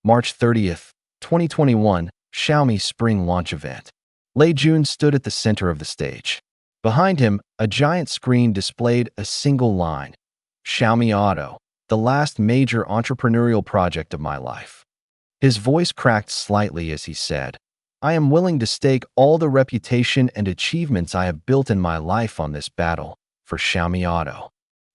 March 30th, 2021, Xiaomi Spring Launch Event. Lei Jun stood at the center of the stage. Behind him, a giant screen displayed a single line: Xiaomi Auto, the last major entrepreneurial project of my life. His voice cracked slightly as he said, "I am willing to stake all the reputation and achievements I have built in my life on this battle for Xiaomi Auto."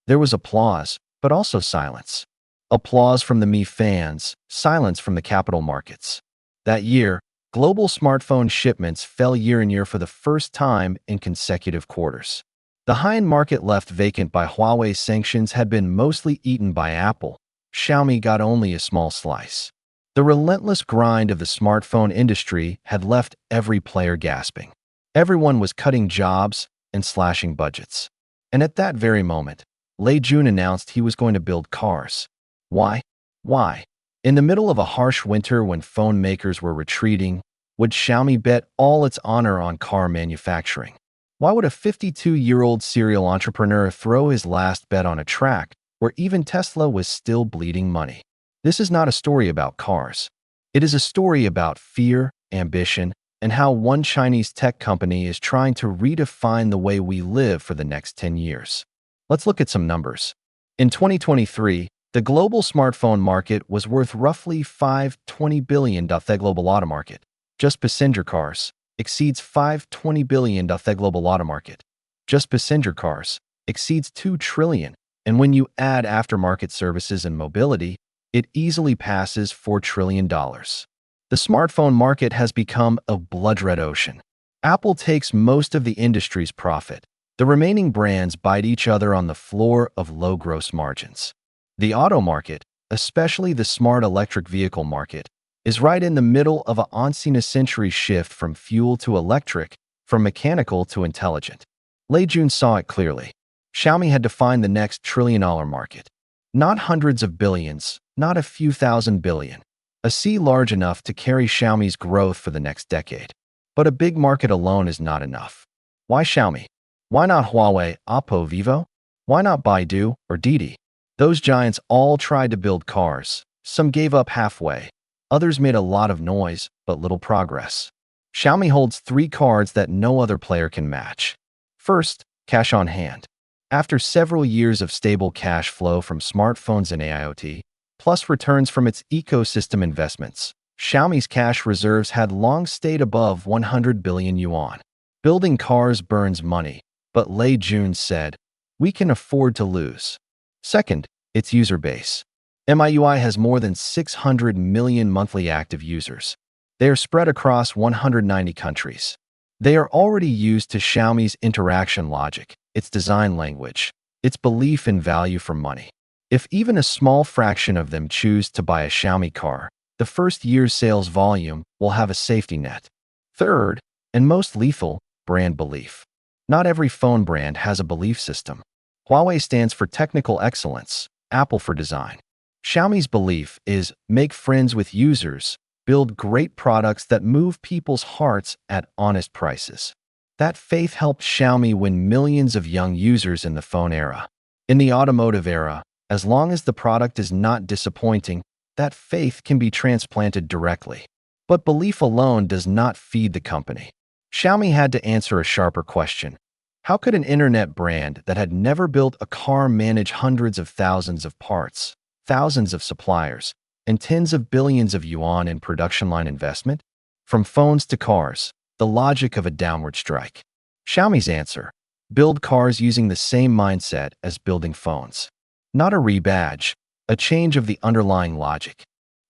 There was applause, but also silence. Applause from the Mi fans, silence from the capital markets. That year, global smartphone shipments fell year-on-year for the first time in consecutive quarters. The high-end market left vacant by Huawei sanctions had been mostly eaten by Apple. Xiaomi got only a small slice. The relentless grind of the smartphone industry had left every player gasping. Everyone was cutting jobs and slashing budgets. And at that very moment, Lei Jun announced he was going to build cars. Why? Why? In the middle of a harsh winter when phone makers were retreating, would Xiaomi bet all its honor on car manufacturing? Why would a 52-year-old serial entrepreneur throw his last bet on a track where even Tesla was still bleeding money? This is not a story about cars. It is a story about fear, ambition, and how one Chinese tech company is trying to redefine the way we live for the next 10 years. Let's look at some numbers. In 2023, the global smartphone market was worth roughly $520 billion. The global auto market, just passenger cars, exceeds $520 billion. The global auto market, just passenger cars, exceeds $2 trillion. And when you add aftermarket services and mobility, it easily passes $4 trillion. The smartphone market has become a blood-red ocean. Apple takes most of the industry's profit. The remaining brands bite each other on the floor of low gross margins. The auto market, especially the smart electric vehicle market, is right in the middle of a once-in-a-century shift from fuel to electric, from mechanical to intelligent. Lei Jun saw it clearly. Xiaomi had to find the next trillion-dollar market. Not hundreds of billions, not a few thousand billion. A sea large enough to carry Xiaomi's growth for the next decade. But a big market alone is not enough. Why Xiaomi? Why not Huawei, Oppo, Vivo? Why not Baidu or Didi? Those giants all tried to build cars. Some gave up halfway. Others made a lot of noise, but little progress. Xiaomi holds three cards that no other player can match. First, cash on hand. After several years of stable cash flow from smartphones and AIoT, plus returns from its ecosystem investments, Xiaomi's cash reserves had long stayed above 100 billion yuan. Building cars burns money, but Lei Jun said, "We can afford to lose." Second, its user base. MIUI has more than 600 million monthly active users. They are spread across 190 countries. They are already used to Xiaomi's interaction logic, its design language, its belief in value for money. If even a small fraction of them choose to buy a Xiaomi car, the first year's sales volume will have a safety net. Third, and most lethal, brand belief. Not every phone brand has a belief system. Huawei stands for technical excellence, Apple for design. Xiaomi's belief is make friends with users, build great products that move people's hearts at honest prices. That faith helped Xiaomi win millions of young users in the phone era. In the automotive era, as long as the product is not disappointing, that faith can be transplanted directly. But belief alone does not feed the company. Xiaomi had to answer a sharper question. How could an internet brand that had never built a car manage hundreds of thousands of parts, thousands of suppliers, and tens of billions of yuan in production line investment? From phones to cars, the logic of a downward strike. Xiaomi's answer: build cars using the same mindset as building phones. Not a rebadge, a change of the underlying logic.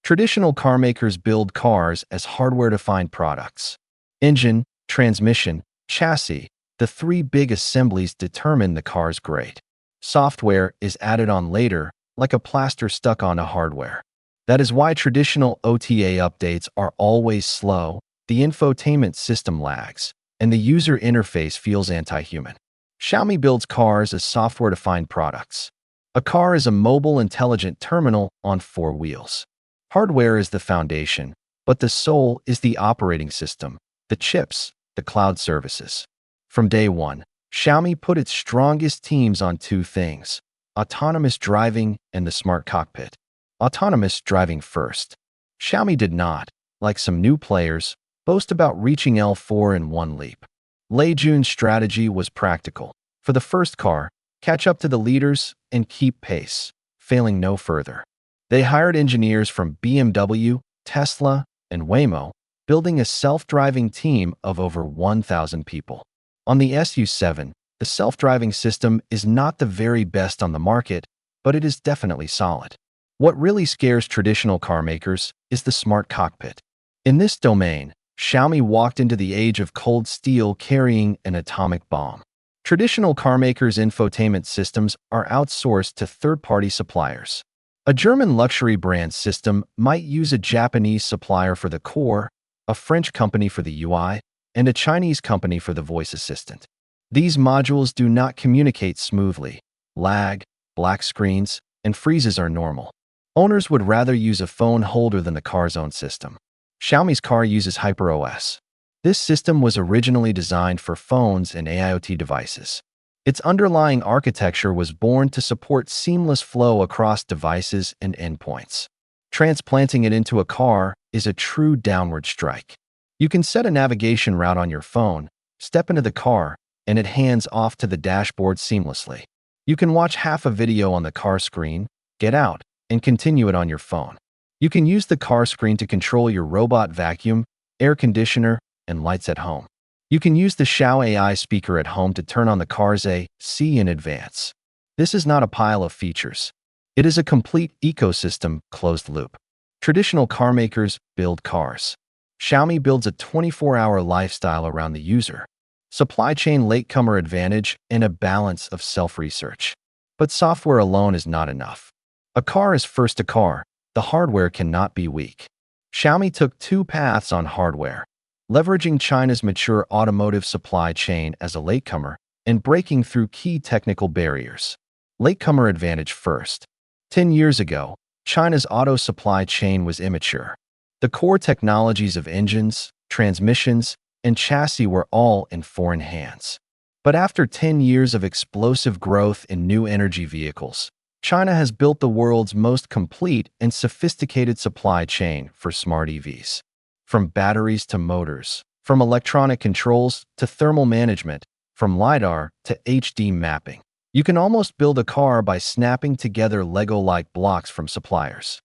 Traditional car makers build cars as hardware-defined products. Engine, transmission, chassis, the three big assemblies determine the car's grade. Software is added on later, like a plaster stuck onto hardware. That is why traditional OTA updates are always slow, the infotainment system lags, and the user interface feels anti-human. Xiaomi builds cars as software-defined products. A car is a mobile intelligent terminal on four wheels. Hardware is the foundation, but the soul is the operating system, the chips, the cloud services. From day one, Xiaomi put its strongest teams on two things: autonomous driving and the smart cockpit. Autonomous driving first. Xiaomi did not, like some new players, boast about reaching L4 in one leap. Lei Jun's strategy was practical. For the first car, catch up to the leaders and keep pace, failing no further. They hired engineers from BMW, Tesla, and Waymo, building a self-driving team of over 1,000 people. On the SU7, the self-driving system is not the very best on the market, but it is definitely solid. What really scares traditional car makers is the smart cockpit. In this domain, Xiaomi walked into the age of cold steel carrying an atomic bomb. Traditional car makers' infotainment systems are outsourced to third-party suppliers. A German luxury brand system might use a Japanese supplier for the core, a French company for the UI, and a Chinese company for the voice assistant. These modules do not communicate smoothly. Lag, black screens, and freezes are normal. Owners would rather use a phone holder than the car's own system. Xiaomi's car uses HyperOS. This system was originally designed for phones and IoT devices. Its underlying architecture was born to support seamless flow across devices and endpoints. Transplanting it into a car is a true downward strike. You can set a navigation route on your phone, step into the car, and it hands off to the dashboard seamlessly. You can watch half a video on the car screen, get out, and continue it on your phone. You can use the car screen to control your robot vacuum, air conditioner, and lights at home. You can use the Xiao AI speaker at home to turn on the car's AC in advance. This is not a pile of features. It is a complete ecosystem, closed loop. Traditional car makers build cars. Xiaomi builds a 24-hour lifestyle around the user. Supply chain latecomer advantage and a balance of self-research. But software alone is not enough. A car is first a car. The hardware cannot be weak. Xiaomi took two paths on hardware, leveraging China's mature automotive supply chain as a latecomer and breaking through key technical barriers. Latecomer advantage first. 10 years ago, China's auto supply chain was immature. The core technologies of engines, transmissions, and chassis were all in foreign hands. But after 10 years of explosive growth in new energy vehicles, China has built the world's most complete and sophisticated supply chain for smart EVs. From batteries to motors, from electronic controls to thermal management, from LiDAR to HD mapping, you can almost build a car by snapping together Lego-like blocks from suppliers.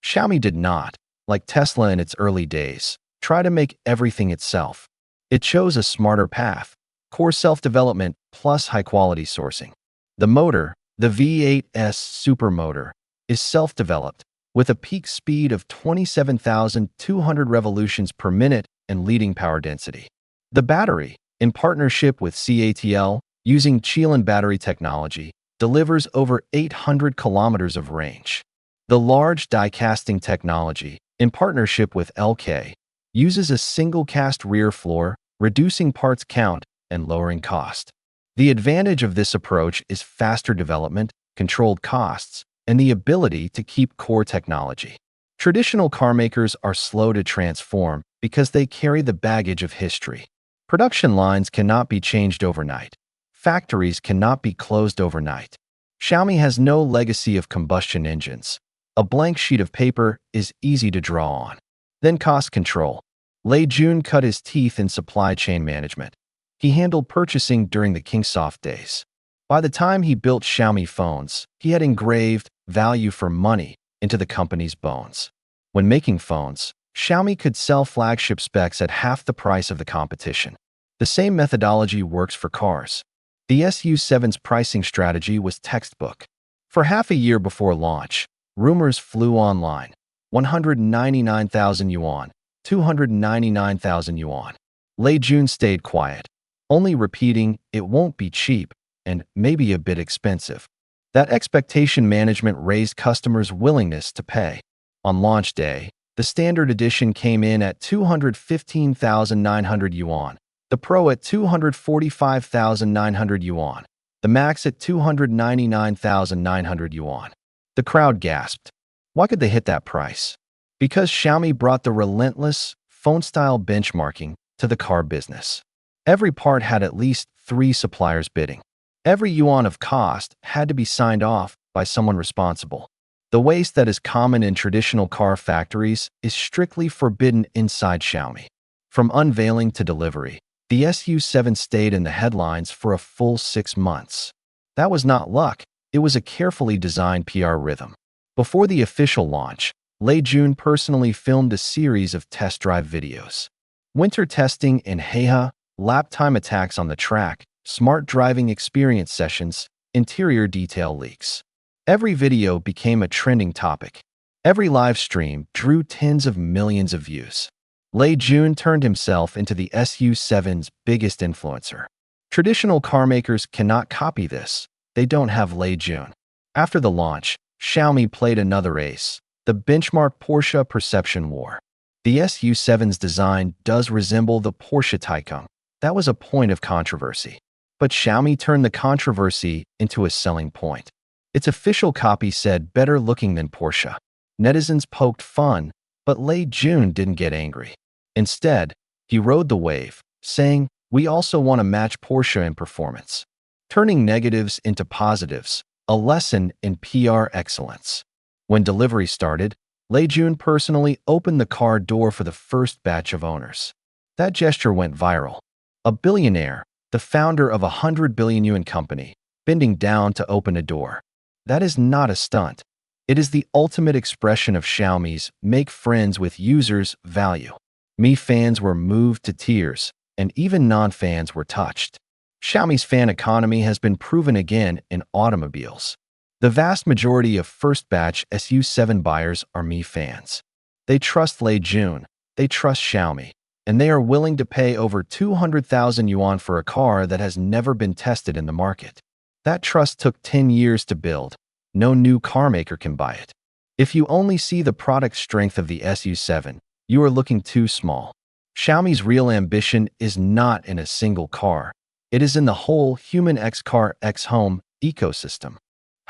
Xiaomi did not, like Tesla in its early days, try to make everything itself. It chose a smarter path, core self-development plus high-quality sourcing. The motor, the V8S supermotor, is self-developed, with a peak speed of 27,200 revolutions per minute and leading power density. The battery, in partnership with CATL, using Qilin battery technology, delivers over 800 kilometers of range. The large die-casting technology, in partnership with LK, uses a single cast rear floor, reducing parts count and lowering cost. The advantage of this approach is faster development, controlled costs, and the ability to keep core technology. Traditional car makers are slow to transform because they carry the baggage of history. Production lines cannot be changed overnight. Factories cannot be closed overnight. Xiaomi has no legacy of combustion engines. A blank sheet of paper is easy to draw on. Then cost control. Lei Jun cut his teeth in supply chain management. He handled purchasing during the Kingsoft days. By the time he built Xiaomi phones, he had engraved value for money into the company's bones. When making phones, Xiaomi could sell flagship specs at half the price of the competition. The same methodology works for cars. The SU7's pricing strategy was textbook. For half a year before launch, rumors flew online. 199,000 yuan, 299,000 yuan. Lei Jun stayed quiet, only repeating, "It won't be cheap," and "maybe a bit expensive." That expectation management raised customers' willingness to pay. On launch day, the standard edition came in at 215,900 yuan, the Pro at 245,900 yuan, the Max at 299,900 yuan. The crowd gasped. Why could they hit that price? Because Xiaomi brought the relentless, phone-style benchmarking to the car business. Every part had at least 3 suppliers bidding. Every yuan of cost had to be signed off by someone responsible. The waste that is common in traditional car factories is strictly forbidden inside Xiaomi. From unveiling to delivery, the SU7 stayed in the headlines for a full 6 months. That was not luck, it was a carefully designed PR rhythm. Before the official launch, Lei Jun personally filmed a series of test drive videos. Winter testing in Heihe, lap time attacks on the track, smart driving experience sessions, interior detail leaks. Every video became a trending topic. Every live stream drew tens of millions of views. Lei Jun turned himself into the SU7's biggest influencer. Traditional carmakers cannot copy this. They don't have Lei Jun. After the launch, Xiaomi played another ace, the benchmark Porsche perception war. The SU7's design does resemble the Porsche Taycan. That was a point of controversy. But Xiaomi turned the controversy into a selling point. Its official copy said better looking than Porsche. Netizens poked fun, but Lei Jun didn't get angry. Instead, he rode the wave, saying, "We also want to match Porsche in performance." Turning negatives into positives, a lesson in PR excellence. When delivery started, Lei Jun personally opened the car door for the first batch of owners. That gesture went viral. A billionaire, the founder of a 100 billion yuan company, bending down to open a door. That is not a stunt. It is the ultimate expression of Xiaomi's make friends with users value. Mi fans were moved to tears, and even non-fans were touched. Xiaomi's fan economy has been proven again in automobiles. The vast majority of first-batch SU7 buyers are Mi fans. They trust Lei Jun, they trust Xiaomi, and they are willing to pay over 200,000 yuan for a car that has never been tested in the market. That trust took 10 years to build. No new carmaker can buy it. If you only see the product strength of the SU7, you are looking too small. Xiaomi's real ambition is not in a single car. It is in the whole human X car X home ecosystem.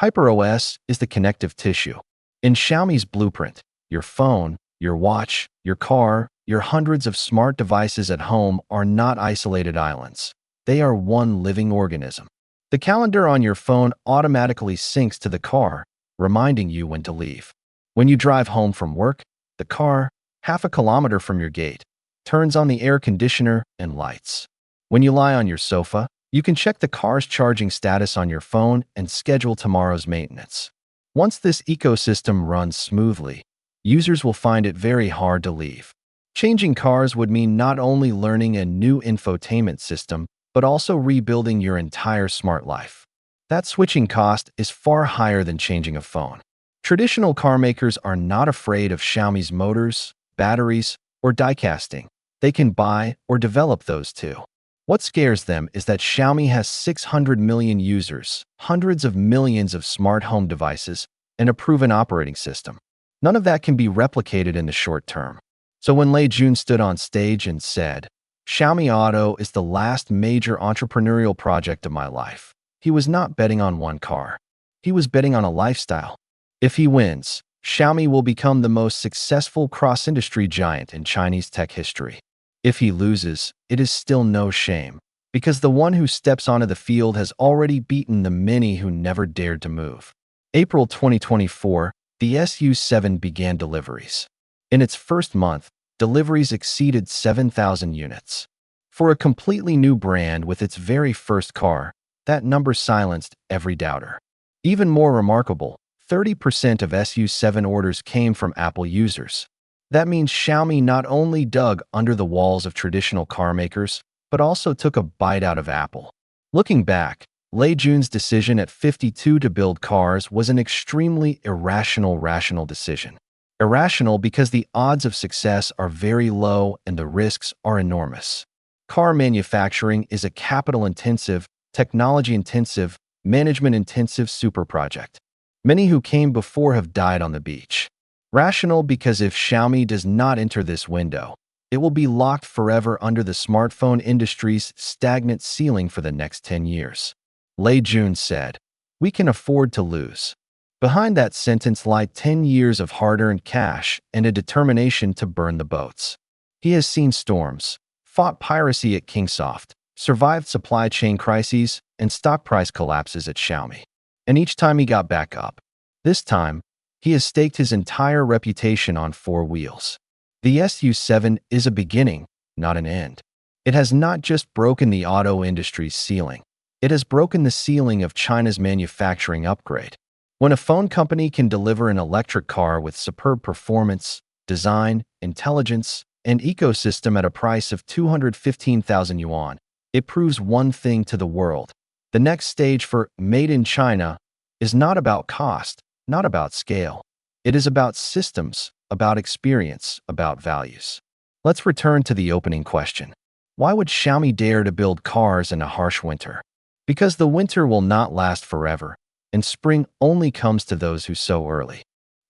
HyperOS is the connective tissue. In Xiaomi's blueprint, your phone, your watch, your car, your hundreds of smart devices at home are not isolated islands. They are one living organism. The calendar on your phone automatically syncs to the car, reminding you when to leave. When you drive home from work, the car, half a kilometer from your gate, turns on the air conditioner and lights. When you lie on your sofa, you can check the car's charging status on your phone and schedule tomorrow's maintenance. Once this ecosystem runs smoothly, users will find it very hard to leave. Changing cars would mean not only learning a new infotainment system, but also rebuilding your entire smart life. That switching cost is far higher than changing a phone. Traditional car makers are not afraid of Xiaomi's motors, batteries, or die casting. They can buy or develop those too. What scares them is that Xiaomi has 600 million users, hundreds of millions of smart home devices, and a proven operating system. None of that can be replicated in the short term. So when Lei Jun stood on stage and said, "Xiaomi Auto is the last major entrepreneurial project of my life," he was not betting on one car. He was betting on a lifestyle. If he wins, Xiaomi will become the most successful cross-industry giant in Chinese tech history. If he loses, it is still no shame, because the one who steps onto the field has already beaten the many who never dared to move. April 2024, the SU7 began deliveries. In its first month, deliveries exceeded 7,000 units. For a completely new brand with its very first car, that number silenced every doubter. Even more remarkable, 30% of SU7 orders came from Apple users. That means Xiaomi not only dug under the walls of traditional car makers, but also took a bite out of Apple. Looking back, Lei Jun's decision at 52 to build cars was an extremely rational decision. Irrational because the odds of success are very low and the risks are enormous. Car manufacturing is a capital-intensive, technology-intensive, management-intensive super project. Many who came before have died on the beach. Rational because if Xiaomi does not enter this window, it will be locked forever under the smartphone industry's stagnant ceiling for the next 10 years. Lei Jun said, "We can afford to lose." Behind that sentence lie 10 years of hard-earned cash and a determination to burn the boats. He has seen storms, fought piracy at Kingsoft, survived supply chain crises, and stock price collapses at Xiaomi. And each time he got back up. This time, He has staked his entire reputation on four wheels. The SU7 is a beginning, not an end. It has not just broken the auto industry's ceiling. It has broken the ceiling of China's manufacturing upgrade. When a phone company can deliver an electric car with superb performance, design, intelligence, and ecosystem at a price of 215,000 yuan, it proves one thing to the world. The next stage for Made in China is not about cost, not about scale. It is about systems, about experience, about values. Let's return to the opening question. Why would Xiaomi dare to build cars in a harsh winter? Because the winter will not last forever, and spring only comes to those who sow early.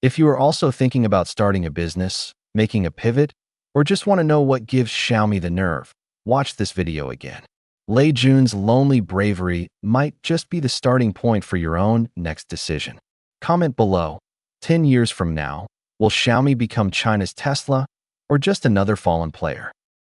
If you are also thinking about starting a business, making a pivot, or just want to know what gives Xiaomi the nerve, watch this video again. Lei Jun's lonely bravery might just be the starting point for your own next decision. Comment below. 10 years from now, will Xiaomi become China's Tesla or just another fallen player?